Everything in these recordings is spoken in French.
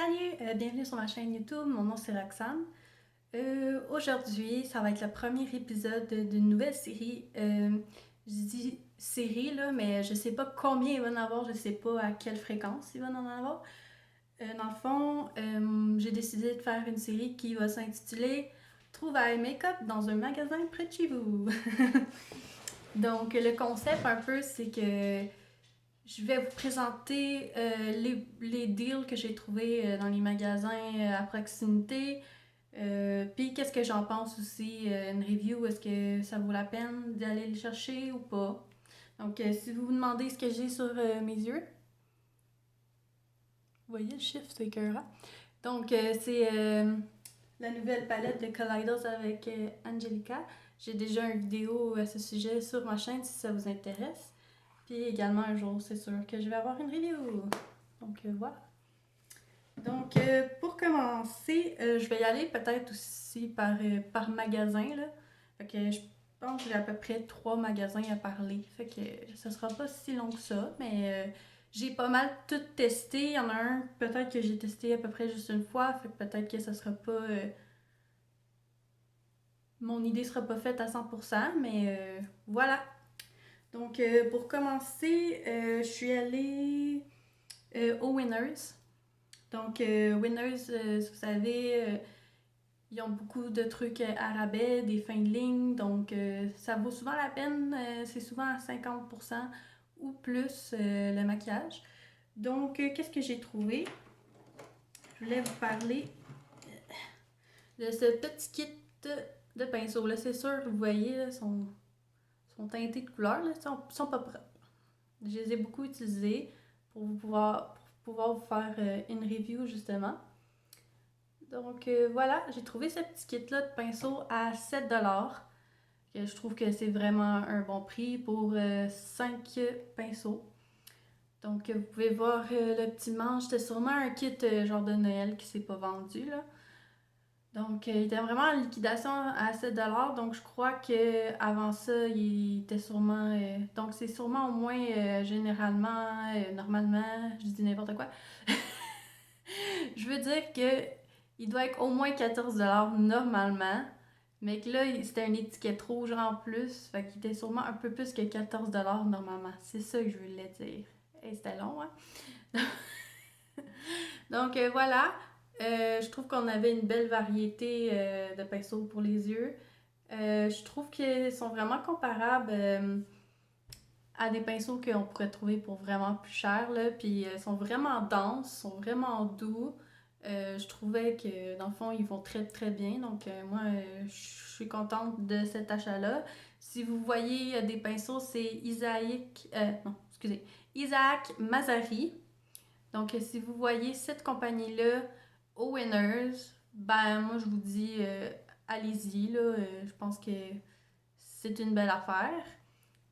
Salut, bienvenue sur ma chaîne YouTube, mon nom c'est Roxane. Aujourd'hui, ça va être le premier épisode d'une nouvelle série. Je dis série là, mais je sais pas combien il va en avoir, je sais pas à quelle fréquence il va en avoir. Dans le fond, j'ai décidé de faire une série qui va s'intituler Trouvailles make-up dans un magasin près de chez vous. Donc, le concept un peu, c'est que je vais vous présenter les deals que j'ai trouvés dans les magasins à proximité. Puis qu'est-ce que j'en pense aussi, une review, est-ce que ça vaut la peine d'aller les chercher ou pas. Donc si vous vous demandez ce que j'ai sur mes yeux, vous voyez le chiffre, c'est écœurant. Donc c'est la nouvelle palette de Kaleidos avec Angelica. J'ai déjà une vidéo à ce sujet sur ma chaîne si ça vous intéresse. Puis également un jour, c'est sûr que je vais avoir une review. Donc voilà. Donc pour commencer, je vais y aller peut-être aussi par magasin. Là. Fait que je pense que j'ai à peu près 3 magasins à parler. Fait que ça sera pas si long que ça, mais j'ai pas mal tout testé. Il y en a un peut-être que j'ai testé à peu près juste une fois. Fait que peut-être que ça sera pas. Mon idée sera pas faite à 100%, mais voilà. Donc pour commencer, je suis allée au Winners. Donc, Winners, vous savez, ils ont beaucoup de trucs à rabais, des fins de ligne, donc ça vaut souvent la peine. C'est souvent à 50% ou plus le maquillage. Donc, qu'est-ce que j'ai trouvé? Je voulais vous parler de ce petit kit de pinceaux. Là, c'est sûr, vous voyez, là, sont teintés de couleurs, là, sont pas propres. Je les ai beaucoup utilisés pour pouvoir vous faire une review, justement. Donc voilà, j'ai trouvé ce petit kit-là de pinceau à 7$. Je trouve que c'est vraiment un bon prix pour 5 pinceaux. Donc vous pouvez voir le petit manche, c'était sûrement un kit genre de Noël qui s'est pas vendu là. Donc il était vraiment en liquidation à 7$, donc je crois que avant ça, il était sûrement donc c'est sûrement au moins généralement normalement, je dis n'importe quoi. Je veux dire que il doit être au moins 14$ normalement. Mais que là, c'était une étiquette rouge en plus. Fait qu'il était sûrement un peu plus que 14$ normalement. C'est ça que je voulais dire. Et c'était long, hein? Donc voilà. Je trouve qu'on avait une belle variété de pinceaux pour les yeux. Je trouve qu'ils sont vraiment comparables à des pinceaux qu'on pourrait trouver pour vraiment plus cher. Là. Puis ils sont vraiment denses, sont vraiment doux. Je trouvais que dans le fond, ils vont très très bien. Donc moi, je suis contente de cet achat-là. Si vous voyez des pinceaux, c'est Isaac Mazari. Donc si vous voyez cette compagnie-là au Winners, ben moi je vous dis allez-y. Là, je pense que c'est une belle affaire.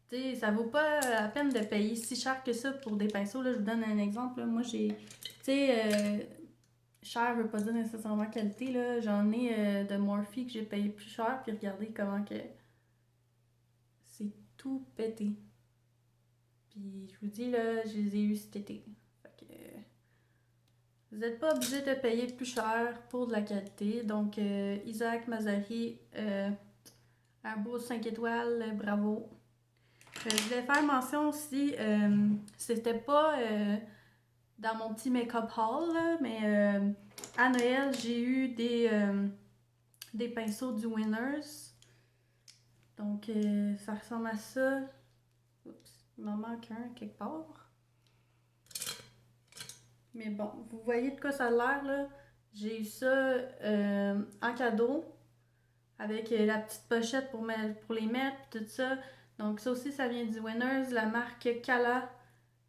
T'sais, ça vaut pas la peine de payer si cher que ça pour des pinceaux. Là, je vous donne un exemple. Là. Moi, j'ai. Tu sais, cher veut pas dire nécessairement qualité. Là. J'en ai de Morphe que j'ai payé plus cher. Puis regardez comment que c'est tout pété. Puis je vous dis, là, je les ai eu cet été. Fait que, vous n'êtes pas obligé de payer plus cher pour de la qualité. Donc, Isaac Mazari, un beau 5 étoiles, bravo. Je voulais faire mention aussi, c'était pas dans mon petit make-up haul, là, mais à Noël, j'ai eu des pinceaux du Winners. Donc, ça ressemble à ça. Oups, il m'en manque un quelque part. Mais bon, vous voyez de quoi ça a l'air, là. J'ai eu ça en cadeau avec la petite pochette pour les mettre, tout ça. Donc, ça aussi, ça vient du Winners, la marque Kala.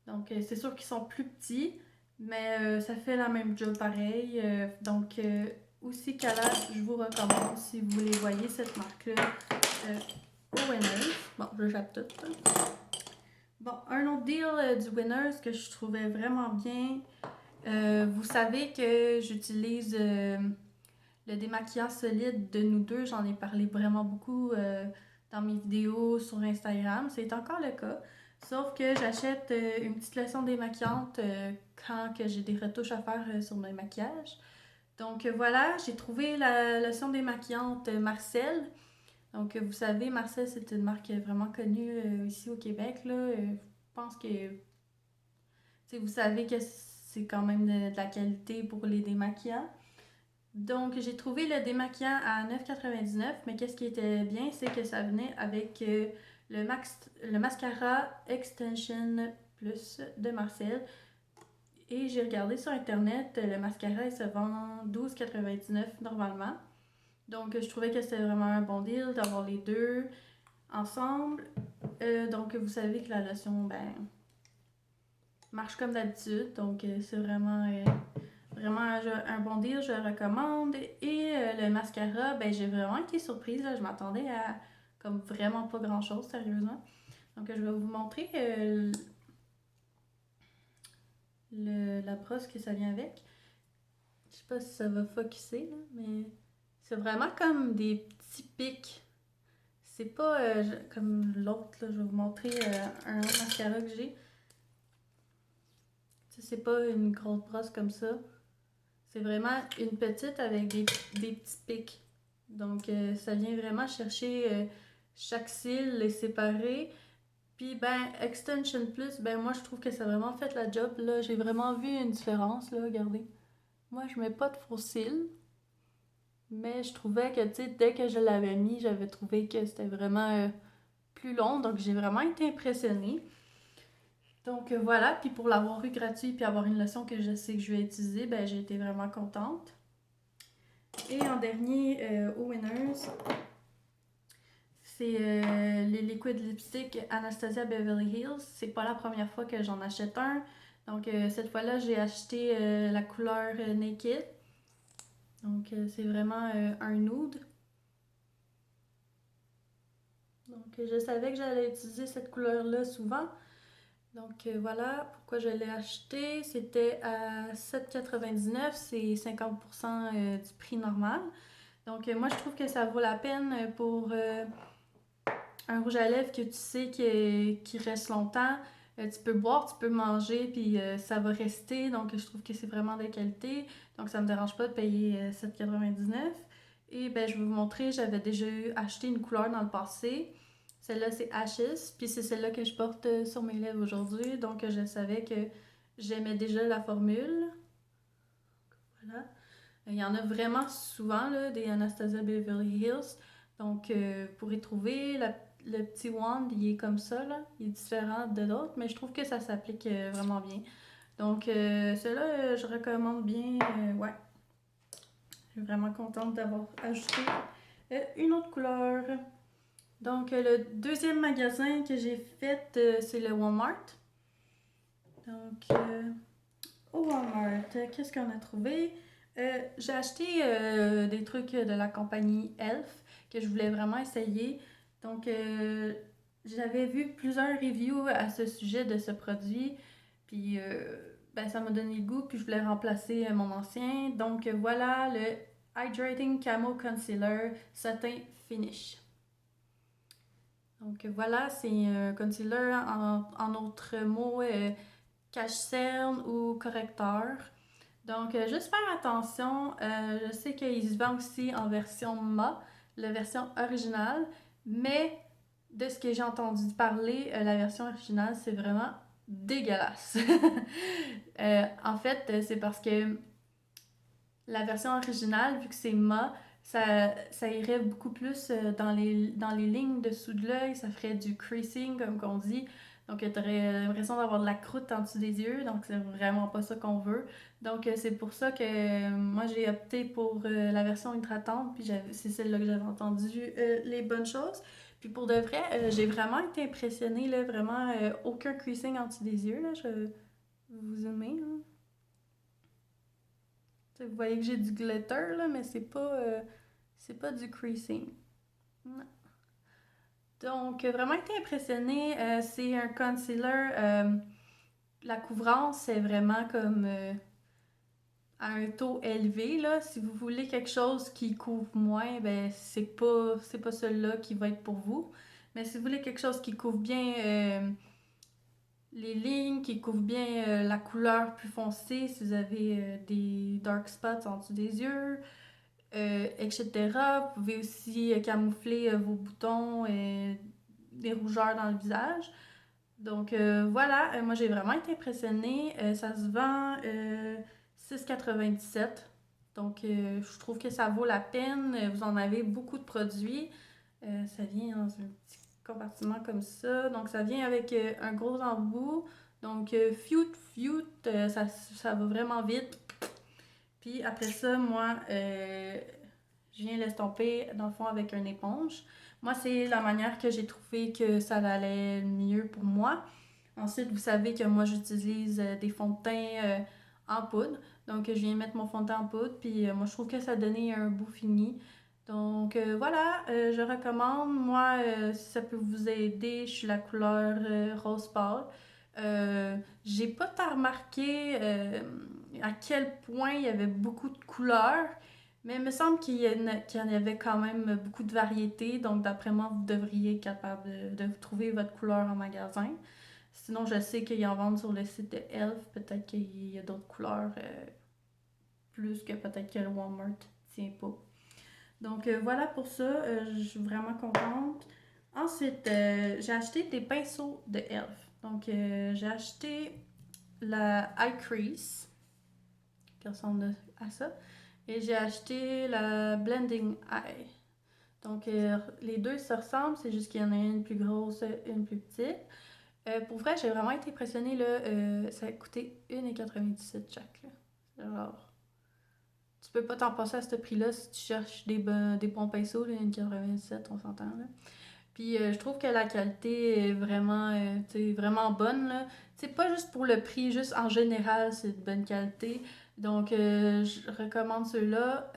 Donc, c'est sûr qu'ils sont plus petits, mais ça fait la même job pareil. Donc, aussi Kala, je vous recommande si vous voulez voyez cette marque-là au Winners. Bon, je jappe tout. Bon, un autre deal du Winners que je trouvais vraiment bien. Vous savez que j'utilise le démaquillant solide de nous deux. J'en ai parlé vraiment beaucoup dans mes vidéos sur Instagram. C'est encore le cas. Sauf que j'achète une petite lotion démaquillante quand que j'ai des retouches à faire sur mes maquillages. Donc voilà, j'ai trouvé la lotion démaquillante Marcel. Donc vous savez, Marcel, c'est une marque vraiment connue ici au Québec, là. Je pense que vous savez que c'est quand même de la qualité pour les démaquillants. Donc, j'ai trouvé le démaquillant à 9,99, mais qu'est-ce qui était bien, c'est que ça venait avec le mascara Extension Plus de Marcel. Et j'ai regardé sur Internet, le mascara, il se vend 12,99 normalement. Donc, je trouvais que c'était vraiment un bon deal d'avoir les deux ensemble. Donc, vous savez que la lotion, ben, marche comme d'habitude. Donc, c'est vraiment un bon deal, je le recommande. Et le mascara, ben j'ai vraiment été surprise. Là. Je m'attendais à comme vraiment pas grand chose, sérieusement. Donc je vais vous montrer la brosse que ça vient avec. Je sais pas si ça va focusser, là, mais c'est vraiment comme des petits pics. C'est pas comme l'autre, là. Je vais vous montrer un autre mascara que j'ai. C'est pas une grosse brosse comme ça. C'est vraiment une petite avec des petits pics. Donc, ça vient vraiment chercher chaque cils, les séparer. Puis, ben, Extension Plus, ben, moi, je trouve que ça a vraiment fait la job. Là, j'ai vraiment vu une différence, là, regardez. Moi, je mets pas de faux cils. Mais je trouvais que, tu sais, dès que je l'avais mis, j'avais trouvé que c'était vraiment plus long. Donc, j'ai vraiment été impressionnée. Donc, voilà. Puis, pour l'avoir eu gratuit, puis avoir une leçon que je sais que je vais utiliser, ben, j'ai été vraiment contente. Et en dernier, au Winners, c'est les liquid lipstick Anastasia Beverly Hills. C'est pas la première fois que j'en achète un. Donc cette fois-là, j'ai acheté la couleur Naked. Donc c'est vraiment un nude. Donc je savais que j'allais utiliser cette couleur-là souvent. Donc voilà pourquoi je l'ai acheté. C'était à 7,99. C'est 50% du prix normal. Donc moi je trouve que ça vaut la peine pour un rouge à lèvres que tu sais qui reste longtemps. Tu peux boire, tu peux manger, puis ça va rester. Donc, je trouve que c'est vraiment de qualité. Donc, ça me dérange pas de payer 7,99. Et ben, je vais vous montrer, j'avais déjà acheté une couleur dans le passé. Celle-là, c'est Ashes. Puis c'est celle-là que je porte sur mes lèvres aujourd'hui. Donc, je savais que j'aimais déjà la formule. Voilà. Il y en a vraiment souvent, là, des Anastasia Beverly Hills. Donc, pour y trouver, le petit wand, il est comme ça, là. Il est différent de l'autre, mais je trouve que ça s'applique vraiment bien. Donc, celui-là, je recommande bien. Ouais, je suis vraiment contente d'avoir ajouté une autre couleur. Donc, le deuxième magasin que j'ai fait, c'est le Walmart. Donc, au Walmart, qu'est-ce qu'on a trouvé? J'ai acheté des trucs de la compagnie Elf que je voulais vraiment essayer. Donc, j'avais vu plusieurs reviews à ce sujet de ce produit. Puis, ben, ça m'a donné le goût. Puis, je voulais remplacer mon ancien. Donc, voilà le Hydrating Camo Concealer Satin Finish. Donc, voilà, c'est un concealer en autres mots cache-cerne ou correcteur. Donc, juste faire attention, je sais qu'il se vend aussi en version mat, la version originale, mais de ce que j'ai entendu parler, la version originale, c'est vraiment dégueulasse. En fait, c'est parce que la version originale, vu que c'est mat, ça irait beaucoup plus dans les lignes dessous de l'œil, ça ferait du creasing, comme qu'on dit. Donc, tu aurais l'impression d'avoir de la croûte en dessous des yeux, donc c'est vraiment pas ça qu'on veut. Donc, c'est pour ça que moi, j'ai opté pour la version hydratante, puis c'est celle-là que j'avais entendu les bonnes choses. Puis pour de vrai, j'ai vraiment été impressionnée, là, vraiment aucun creasing en dessous des yeux, là, vous aimez, là. Vous voyez que j'ai du glitter, là, mais c'est pas du creasing. Non. Donc, vraiment été impressionnée. C'est un concealer. La couvrance, c'est vraiment comme à un taux élevé, là. Si vous voulez quelque chose qui couvre moins, ben c'est pas celui-là qui va être pour vous. Mais si vous voulez quelque chose qui couvre bien les lignes, qui couvre bien la couleur plus foncée si vous avez des dark spots en dessous des yeux, etc. Vous pouvez aussi camoufler vos boutons et des rougeurs dans le visage. Donc voilà, moi j'ai vraiment été impressionnée. Ça se vend 6,97. Donc je trouve que ça vaut la peine. Vous en avez beaucoup de produits. Ça vient dans un petit compartiment comme ça. Donc ça vient avec un gros embout. Donc ça va vraiment vite. Puis après ça, moi, je viens l'estomper dans le fond avec une éponge. Moi, c'est la manière que j'ai trouvé que ça allait mieux pour moi. Ensuite, vous savez que moi, j'utilise des fonds de teint en poudre. Donc, je viens mettre mon fond de teint en poudre. Puis, moi, je trouve que ça donnait un beau fini. Donc, voilà, je recommande. Moi, si ça peut vous aider, je suis la couleur rose pâle. J'ai pas tant remarqué à quel point il y avait beaucoup de couleurs. Mais il me semble qu'il y en avait quand même beaucoup de variétés. Donc, d'après moi, vous devriez être capable de trouver votre couleur en magasin. Sinon, je sais qu'ils en vendent sur le site de Elf. Peut-être qu'il y a d'autres couleurs plus que peut-être que le Walmart tient pas. Donc, voilà pour ça. Je suis vraiment contente. Ensuite, j'ai acheté des pinceaux de Elf. Donc, j'ai acheté la Eye Crease, qui ressemble à ça. Et j'ai acheté la Blending Eye. Donc, les deux se ressemblent, c'est juste qu'il y en a une plus grosse, une plus petite. Pour vrai, j'ai vraiment été impressionnée, là. Ça a coûté 1,97 chaque, là. Alors, tu peux pas t'en passer à ce prix-là si tu cherches des bons pinceaux, là, 1,97, on s'entend, là. Puis je trouve que la qualité est vraiment, vraiment bonne, là. C'est pas juste pour le prix, juste en général, c'est de bonne qualité. Donc, je recommande ceux-là.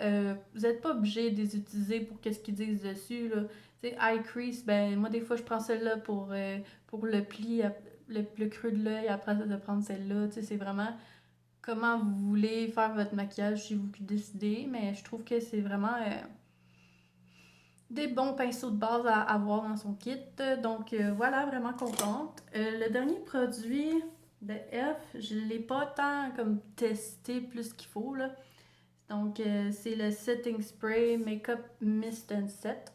Vous n'êtes pas obligé de les utiliser pour qu'est-ce qu'ils disent dessus, là. Tu sais, Eye Crease, ben moi, des fois, je prends celle-là pour le pli, le creux de l'œil, après de prendre celle-là. Tu sais, c'est vraiment comment vous voulez faire votre maquillage, si vous décidez. Mais je trouve que c'est vraiment des bons pinceaux de base à avoir dans son kit. Donc voilà, vraiment contente. Le dernier produit de Elf, je ne l'ai pas tant comme testé plus qu'il faut, là. Donc c'est le Setting Spray Makeup Mist and Set.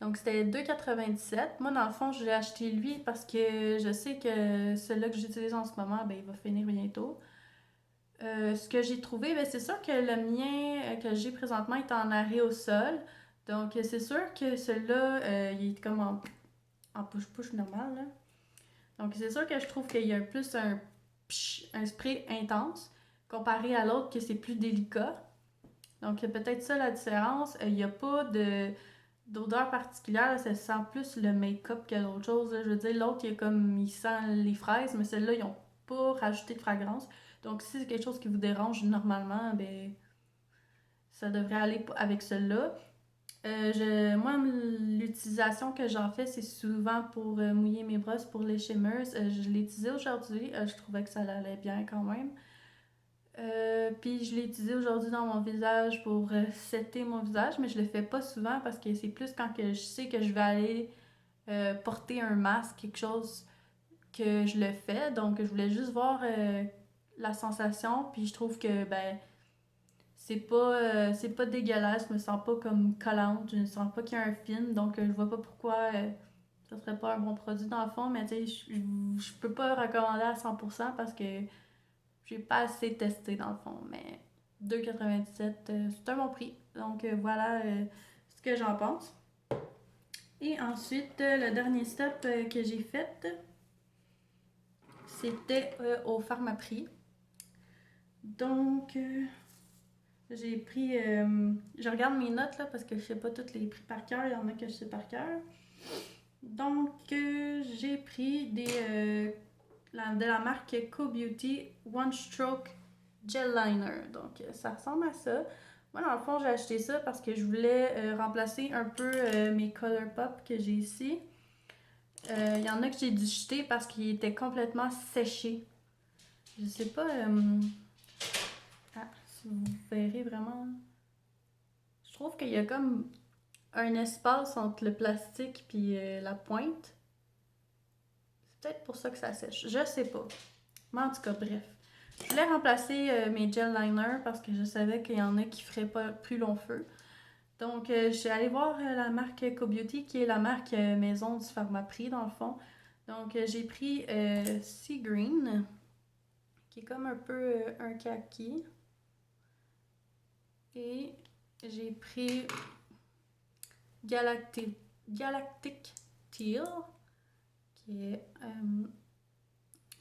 Donc c'était 2,97. Moi dans le fond, je l'ai acheté lui parce que je sais que celui-là que j'utilise en ce moment, ben, il va finir bientôt. Ce que j'ai trouvé, ben, c'est sûr que le mien que j'ai présentement est en arrêt au sol. Donc, c'est sûr que celui-là, il est comme en push-push normal, là. Donc, c'est sûr que je trouve qu'il y a plus un spray intense comparé à l'autre que c'est plus délicat. Donc, peut-être ça la différence. Il n'y a pas d'odeur particulière, là. Ça sent plus le make-up que l'autre chose, là. Je veux dire, l'autre, il sent les fraises, mais celle-là, ils n'ont pas rajouté de fragrance. Donc, si c'est quelque chose qui vous dérange normalement, ben, ça devrait aller avec celle-là. Moi, l'utilisation que j'en fais, c'est souvent pour mouiller mes brosses pour les shimmers. Je l'ai utilisé aujourd'hui. Je trouvais que ça allait bien quand même. Puis je l'ai utilisé aujourd'hui dans mon visage pour setter mon visage, mais je le fais pas souvent parce que c'est plus quand que je sais que je vais aller porter un masque, quelque chose que je le fais. Donc, je voulais juste voir la sensation. Puis je trouve que ben c'est pas dégueulasse, je me sens pas comme collante, je ne sens pas qu'il y a un film, donc je vois pas pourquoi ça serait pas un bon produit dans le fond, mais tu sais, je peux pas le recommander à 100% parce que j'ai pas assez testé dans le fond, mais 2,97, c'est un bon prix. Donc voilà ce que j'en pense. Et ensuite, le dernier step que j'ai fait, c'était au Pharmaprix. Donc, j'ai pris. Je regarde mes notes là parce que je sais pas tous les prix par cœur. Il y en a que je sais par cœur. Donc, j'ai pris de la marque Co-Beauty One Stroke Gel Liner. Donc, ça ressemble à ça. Moi, dans le fond, j'ai acheté ça parce que je voulais remplacer un peu mes Color Pop que j'ai ici. Il y en a que j'ai dû jeter parce qu'ils étaient complètement séchés. Je sais pas. Si vous verrez vraiment. Je trouve qu'il y a comme un espace entre le plastique puis la pointe. peut-être pour ça que ça sèche. Je sais pas. Mais en tout cas, bref. Je voulais remplacer mes gel liners parce que je savais qu'il y en a qui feraient pas plus long feu. Donc, je suis allée voir la marque Co-Beauty, qui est la marque maison du Pharmaprix, dans le fond. Donc, j'ai pris Sea Green, qui est comme un peu un kaki. Et j'ai pris Galactic Teal, qui est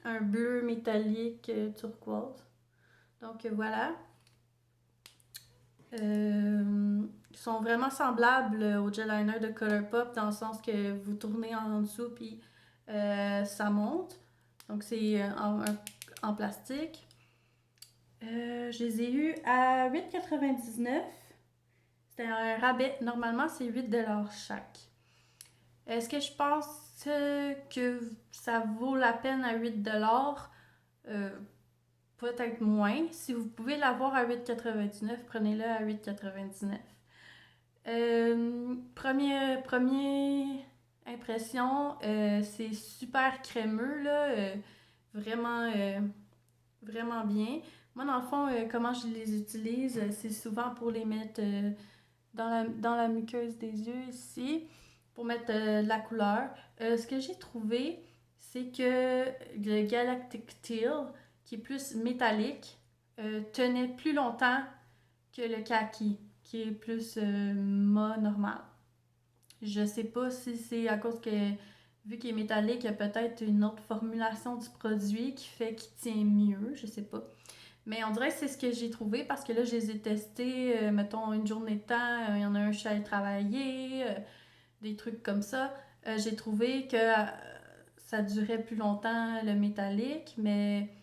un bleu métallique turquoise. Donc, voilà. Ils sont vraiment semblables au gel liner de Colourpop dans le sens que vous tournez en dessous puis ça monte. Donc c'est en plastique. Je les ai eus à 8,99. C'était un rabais. Normalement, c'est 8$ chaque. Est-ce que je pense que ça vaut la peine à 8$? Peut-être moins. Si vous pouvez l'avoir à 8,99, prenez-le à 8,99. Première impression, c'est super crémeux, là, vraiment bien. Moi, dans le fond, comment je les utilise, c'est souvent pour les mettre dans la muqueuse des yeux ici, pour mettre de la couleur. Ce que j'ai trouvé, c'est que le Galactic Teal, qui est plus métallique, tenait plus longtemps que le kaki, qui est plus mat normal. Je sais pas si c'est à cause que, vu qu'il est métallique, il y a peut-être une autre formulation du produit qui fait qu'il tient mieux, je sais pas. Mais on dirait que c'est ce que j'ai trouvé parce que là, je les ai testés, mettons, une journée de temps, il y en a un, je suis allée travailler, des trucs comme ça. J'ai trouvé que ça durait plus longtemps le métallique, mais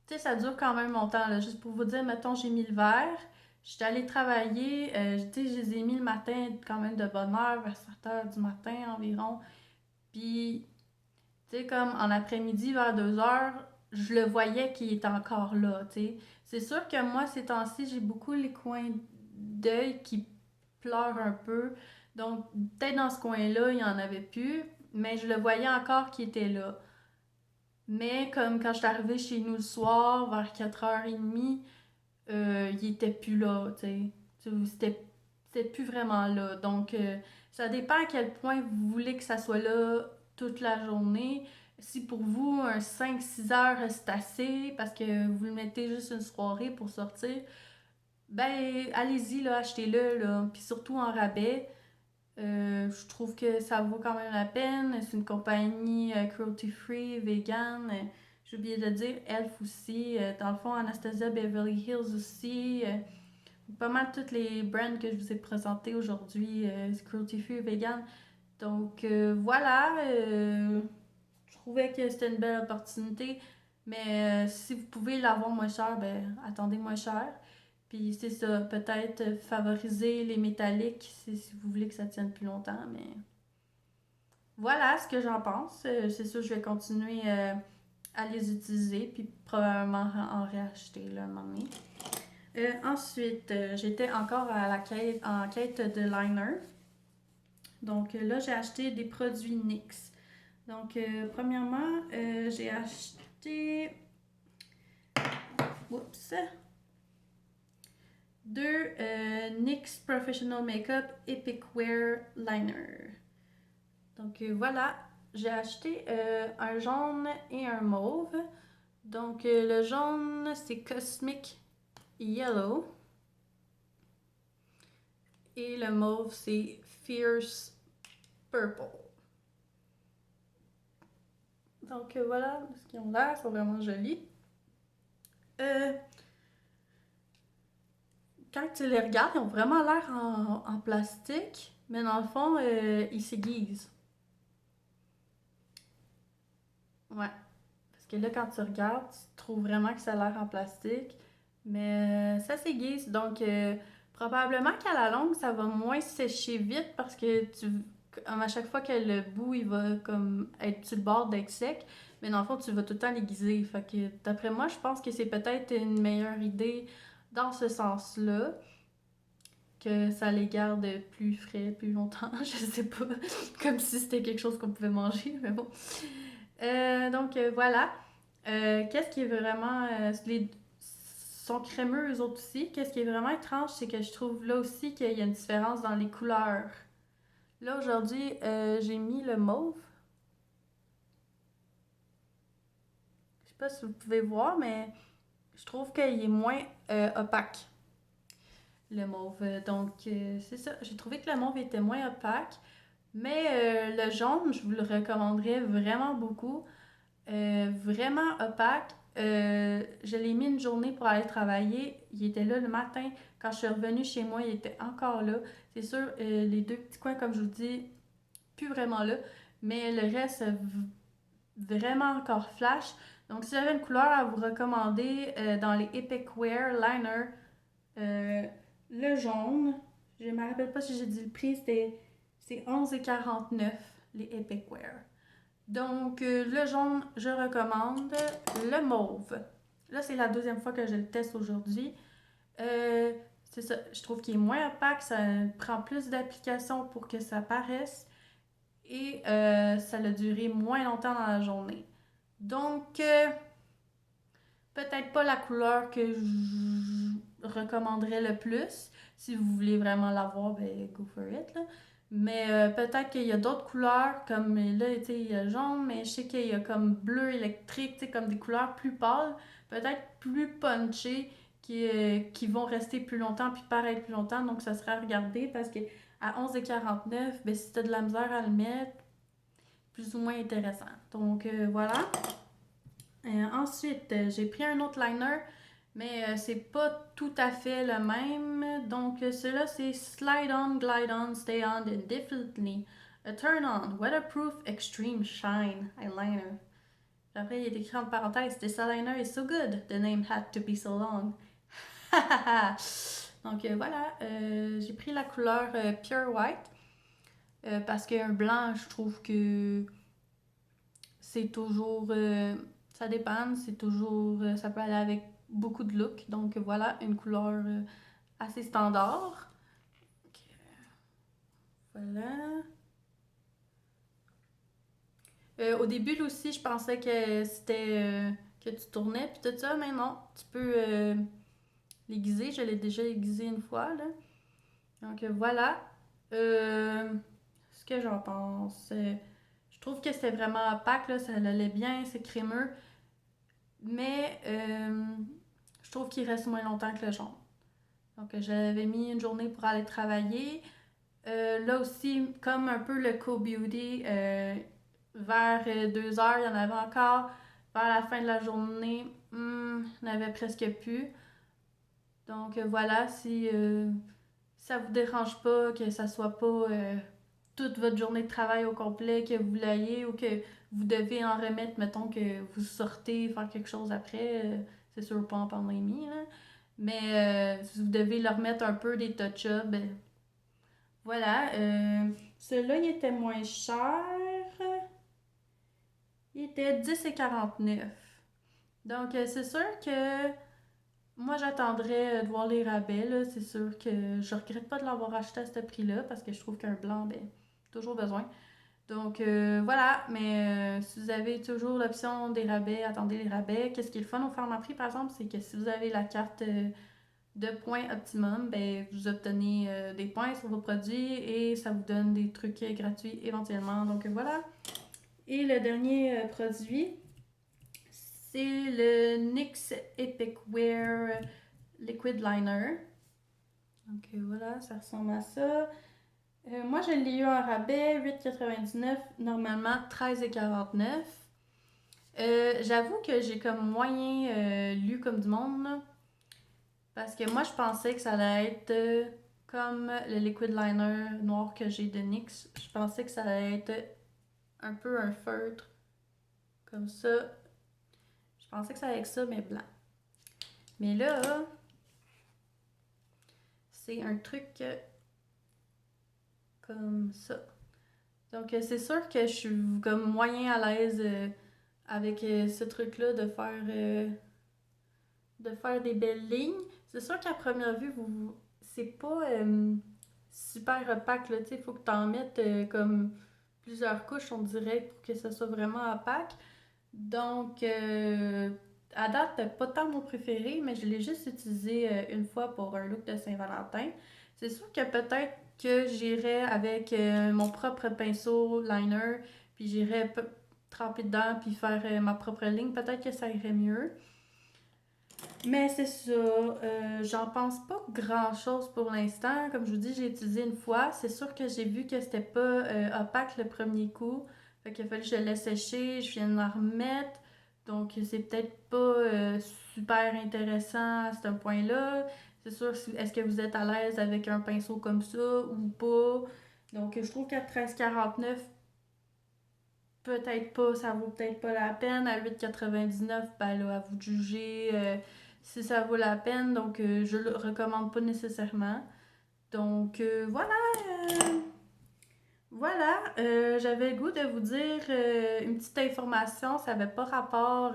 tu sais, ça dure quand même longtemps. Là. Juste pour vous dire, mettons, j'ai mis le verre, j'étais allée travailler, tu sais, je les ai mis le matin quand même de bonne heure, vers 7h du matin environ. Puis, tu sais, comme en après-midi, vers 2h, je le voyais qu'il était encore là, tu sais. C'est sûr que moi, ces temps-ci, j'ai beaucoup les coins d'œil qui pleurent un peu. Donc, peut-être dans ce coin-là, il n'y en avait plus, mais je le voyais encore qu'il était là. Mais comme quand je suis arrivée chez nous le soir, vers 4h30, il était plus là, tu sais. C'était plus vraiment là. Donc, ça dépend à quel point vous voulez que ça soit là toute la journée. Si pour vous, un 5-6 heures, c'est assez parce que vous le mettez juste une soirée pour sortir, ben, allez-y, là, achetez-le, là. Puis surtout en rabais. Je trouve que ça vaut quand même la peine. C'est une compagnie cruelty-free, vegan. J'ai oublié de dire, Elf aussi. Dans le fond, Anastasia Beverly Hills aussi. Pas mal toutes les brands que je vous ai présentés aujourd'hui, c'est cruelty-free, vegan. Donc voilà, je trouvais que c'était une belle opportunité. Mais si vous pouvez l'avoir moins cher, ben attendez moins cher. Puis c'est ça, peut-être favoriser les métalliques si vous voulez que ça tienne plus longtemps, mais voilà ce que j'en pense. C'est sûr, je vais continuer à les utiliser, puis probablement en réacheter là, un moment donné. Ensuite, j'étais encore en quête de liner. Donc là, j'ai acheté des produits NYX. Donc, premièrement, j'ai acheté... Oups! Deux NYX Professional Makeup Epic Wear Liner. Donc voilà, j'ai acheté un jaune et un mauve. Donc le jaune, c'est Cosmic Yellow. Et le mauve, c'est Fierce Purple. Donc voilà ce qu'ils ont l'air, ils sont vraiment jolis. Quand tu les regardes, ils ont vraiment l'air en plastique, mais dans le fond, ils s'aiguisent. Ouais. Parce que là, quand tu regardes, tu trouves vraiment que ça a l'air en plastique, mais ça s'aiguise. Donc, probablement qu'à la longue, ça va moins sécher vite parce que comme à chaque fois que le bout, il va comme être sur le bord d'être sec, mais dans le fond, tu vas tout le temps l'aiguiser. Fait que, d'après moi, je pense que c'est peut-être une meilleure idée dans ce sens-là, que ça les garde plus frais, plus longtemps, je sais pas, comme si c'était quelque chose qu'on pouvait manger, mais bon. Voilà. Qu'est-ce qui est vraiment... les sont crémeux eux autres aussi. Qu'est-ce qui est vraiment étrange, c'est que je trouve là aussi qu'il y a une différence dans les couleurs. Là, aujourd'hui, j'ai mis le mauve. Je sais pas si vous pouvez voir, mais je trouve qu'il est moins opaque, le mauve. C'est ça. J'ai trouvé que le mauve était moins opaque. Mais le jaune, je vous le recommanderais vraiment beaucoup. Vraiment opaque. Je l'ai mis une journée pour aller travailler. Il était là le matin. Quand je suis revenue chez moi, il était encore là. C'est sûr, les deux petits coins, comme je vous dis, plus vraiment là. Mais le reste, vraiment encore flash. Donc, si j'avais une couleur à vous recommander dans les Epic Wear Liner, euh, le jaune, je ne me rappelle pas si j'ai dit le prix, c'est 11,49 les Epic Wear. Donc, le jaune, je recommande. Le mauve. Là, c'est la deuxième fois que je le teste aujourd'hui. Euh, c'est ça, je trouve qu'il est moins opaque, ça prend plus d'applications pour que ça paraisse et ça a duré moins longtemps dans la journée. Donc, peut-être pas la couleur que je recommanderais le plus. Si vous voulez vraiment l'avoir, ben go for it, là. Mais peut-être qu'il y a d'autres couleurs, comme là, tu sais, il y a jaune, mais je sais qu'il y a comme bleu électrique, tu sais, comme des couleurs plus pâles, peut-être plus punchées, qui vont rester plus longtemps, puis paraître plus longtemps. Donc, ça serait à regarder parce que à 11,49, ben si t'as de la misère à le mettre, plus ou moins intéressant. Donc, voilà. Ensuite, j'ai pris un autre liner, mais c'est pas tout à fait le même. Donc, celui-là, c'est Slide On, Glide On, Stay On Indefinitely. A Turn On, Weatherproof Extreme Shine Eyeliner. Après, il est écrit en parenthèse, This eyeliner is so good, the name had to be so long. Donc, voilà, j'ai pris la couleur Pure White. Parce qu'un blanc, je trouve que c'est toujours. Ça dépend, c'est toujours. Ça peut aller avec beaucoup de looks. Donc voilà, une couleur assez standard. Donc, voilà. Au début, là aussi, je pensais que c'était. Que tu tournais, puis tout ça, mais non, tu peux l'aiguiser. Je l'ai déjà aiguisé une fois, là. Donc voilà. Ce que j'en pense. Je trouve que c'était vraiment opaque, là, ça allait bien, c'est crémeux. Mais je trouve qu'il reste moins longtemps que le jaune. Donc, j'avais mis une journée pour aller travailler. Là aussi, comme un peu le Co-Beauty, vers 2 heures, il y en avait encore. Vers la fin de la journée, il n'y en avait presque plus. Donc, voilà, si ça vous dérange pas, que ça soit pas toute votre journée de travail au complet, que vous l'ayez ou que vous devez en remettre, mettons que vous sortez faire quelque chose après, c'est sûr pas en pandémie, là. Mais si vous devez leur remettre un peu des touch-ups, ben, voilà. Celui-là, il était moins cher. Il était 10,49. Donc, c'est sûr que moi, j'attendrais de voir les rabais, là. C'est sûr que je regrette pas de l'avoir acheté à ce prix-là parce que je trouve qu'un blanc, ben, toujours besoin. Donc voilà, mais si vous avez toujours l'option des rabais, attendez les rabais. Qu'est-ce qui est le fun au Pharmaprix, par exemple, c'est que si vous avez la carte de points optimum, ben, vous obtenez des points sur vos produits et ça vous donne des trucs gratuits éventuellement. Donc voilà. Et le dernier produit, c'est le NYX Epic Wear Liquid Liner. Donc voilà, ça ressemble à ça. Moi, je l'ai eu en rabais, 8,99, normalement 13,49. J'avoue que j'ai comme moyen lu comme du monde, là, parce que moi, je pensais que ça allait être comme le liquid liner noir que j'ai de NYX. Je pensais que ça allait être un peu un feutre, comme ça. Je pensais que ça allait être ça, mais blanc. Mais là, c'est un truc comme ça. Donc, c'est sûr que je suis comme moyen à l'aise avec ce truc-là de faire des belles lignes. C'est sûr qu'à première vue, c'est pas super opaque, là, tu sais, faut que t'en mettes comme plusieurs couches, on dirait, pour que ça soit vraiment opaque. Donc, à date, c'est pas tant mon préféré, mais je l'ai juste utilisé une fois pour un look de Saint-Valentin. C'est sûr que peut-être que j'irais avec mon propre pinceau liner, puis j'irais tremper dedans, puis faire ma propre ligne. Peut-être que ça irait mieux. Mais c'est ça, j'en pense pas grand-chose pour l'instant. Comme je vous dis, j'ai utilisé une fois. C'est sûr que j'ai vu que c'était pas opaque le premier coup. Fait qu'il a fallu que je le laisse sécher, je viens de la remettre. Donc c'est peut-être pas super intéressant à ce point-là. C'est sûr, est-ce que vous êtes à l'aise avec un pinceau comme ça ou pas? Donc je trouve qu'à 13,49, peut-être pas, ça vaut peut-être pas la peine. À 8,99, ben là, à vous de juger si ça vaut la peine. Donc, je le recommande pas nécessairement. Donc, voilà. Voilà. J'avais le goût de vous dire une petite information. Ça n'avait pas rapport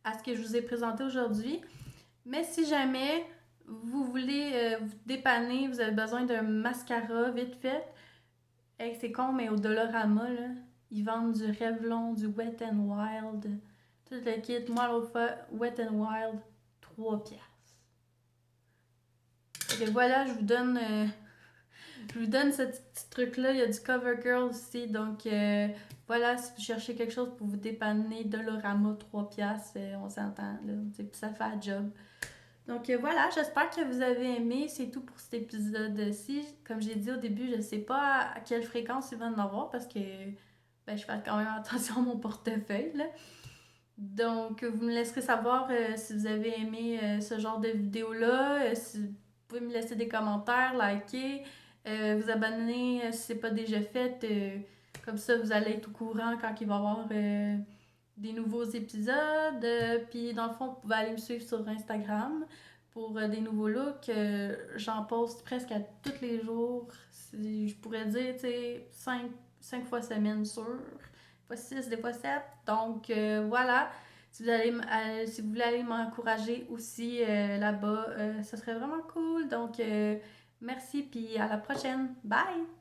à ce que je vous ai présenté aujourd'hui. Mais si jamais vous voulez vous dépanner, vous avez besoin d'un mascara vite fait, hey, c'est con, mais au Dollarama, là, ils vendent du Revlon, du Wet n Wild, tout le kit. Moi, l'autre fois, Wet n Wild, 3 piastres. Fait que voilà, je vous donne ce petit truc-là. Il y a du CoverGirl aussi. Donc, voilà, si vous cherchez quelque chose pour vous dépanner, Dollarama, 3 piastres, on s'entend, là. Ça fait un job. Donc voilà, j'espère que vous avez aimé. C'est tout pour cet épisode-ci. Comme j'ai dit au début, je ne sais pas à quelle fréquence il va en avoir parce que je fais quand même attention à mon portefeuille, là. Donc vous me laisserez savoir si vous avez aimé ce genre de vidéo-là. Si vous pouvez me laisser des commentaires, liker, vous abonner si ce n'est pas déjà fait. Comme ça, vous allez être au courant quand il va y avoir des nouveaux épisodes. Puis dans le fond, vous pouvez aller me suivre sur Instagram pour des nouveaux looks. J'en poste presque à tous les jours. Je pourrais dire, tu sais, 5 fois semaine sûr. Des fois 6, des fois 7. Donc voilà. Si vous voulez aller m'encourager aussi là-bas, ça serait vraiment cool. Donc merci, puis à la prochaine. Bye!